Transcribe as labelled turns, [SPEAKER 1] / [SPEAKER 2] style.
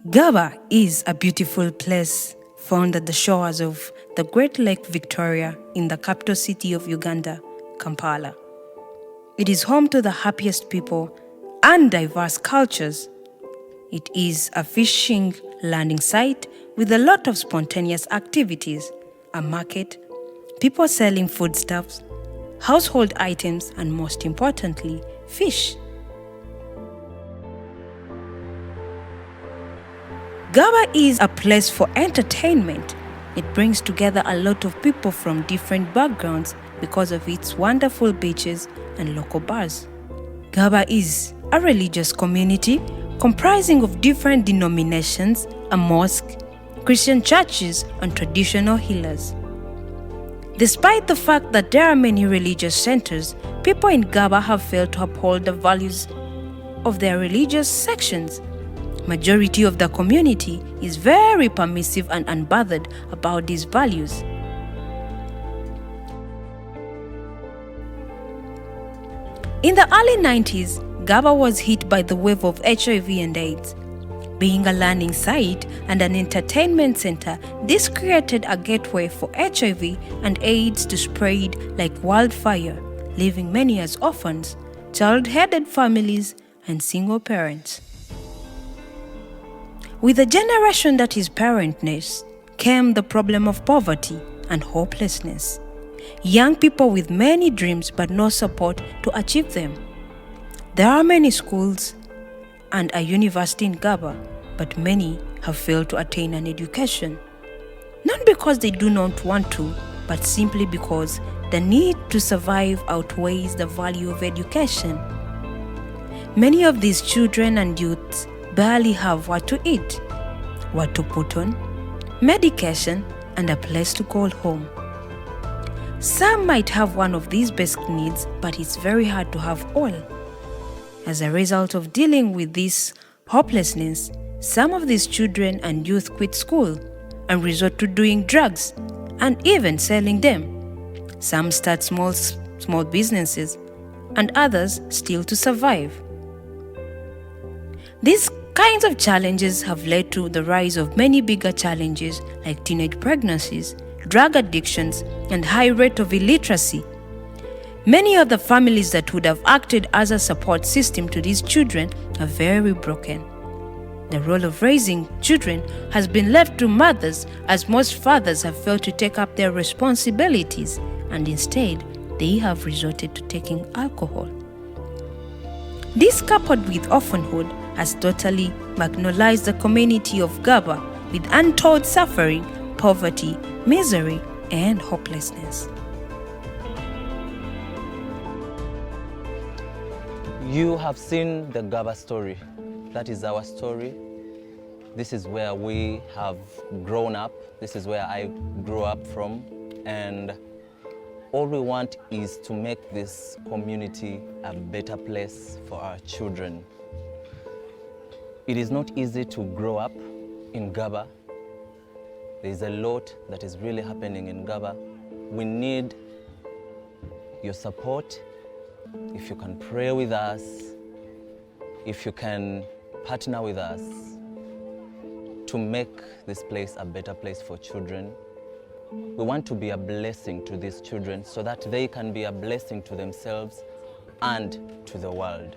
[SPEAKER 1] Gaba is a beautiful place found at the shores of the Great Lake Victoria in the capital city of Uganda, Kampala. It is home to the happiest people and diverse cultures. It is a fishing landing site with a lot of spontaneous activities, a market, people selling foodstuffs, household items, and most importantly, fish. Gaba is a place for entertainment. It brings together a lot of people from different backgrounds because of its wonderful beaches and local bars. Gaba is a religious community comprising of different denominations, a mosque, Christian churches, and traditional healers. Despite the fact that there are many religious centers, people in Gaba have failed to uphold the values of their religious sections. Majority of the community is very permissive and unbothered about these values. In the early 90s, Gaba was hit by the wave of HIV and AIDS. Being a learning site and an entertainment center, this created a gateway for HIV and AIDS to spread like wildfire, leaving many as orphans, child-headed families, and single parents. With a generation that is parentless came the problem of poverty and hopelessness. Young people with many dreams but no support to achieve them. There are many schools and a university in Gaba, but many have failed to attain an education. Not because they do not want to, but simply because the need to survive outweighs the value of education. Many of these children and youths barely have what to eat, what to put on, medication, and a place to call home. Some might have one of these basic needs, but it's very hard to have all. As a result of dealing with this hopelessness, some of these children and youth quit school and resort to doing drugs and even selling them. Some start small businesses and others steal to survive. These kinds of challenges have led to the rise of many bigger challenges like teenage pregnancies, drug addictions, and high rate of illiteracy. Many of the families that would have acted as a support system to these children are very broken. The role of raising children has been left to mothers, as most fathers have failed to take up their responsibilities, and instead they have resorted to taking alcohol. This, coupled with orphanhood, has totally marginalized the community of Gaba with untold suffering, poverty, misery, and hopelessness.
[SPEAKER 2] You have seen the Gaba story. That is our story. This is where we have grown up. This is where I grew up from. And all we want is to make this community a better place for our children. It is not easy to grow up in Gaba. There is a lot that is really happening in Gaba. We need your support. If you can pray with us, if you can partner with us to make this place a better place for children. We want to be a blessing to these children so that they can be a blessing to themselves and to the world.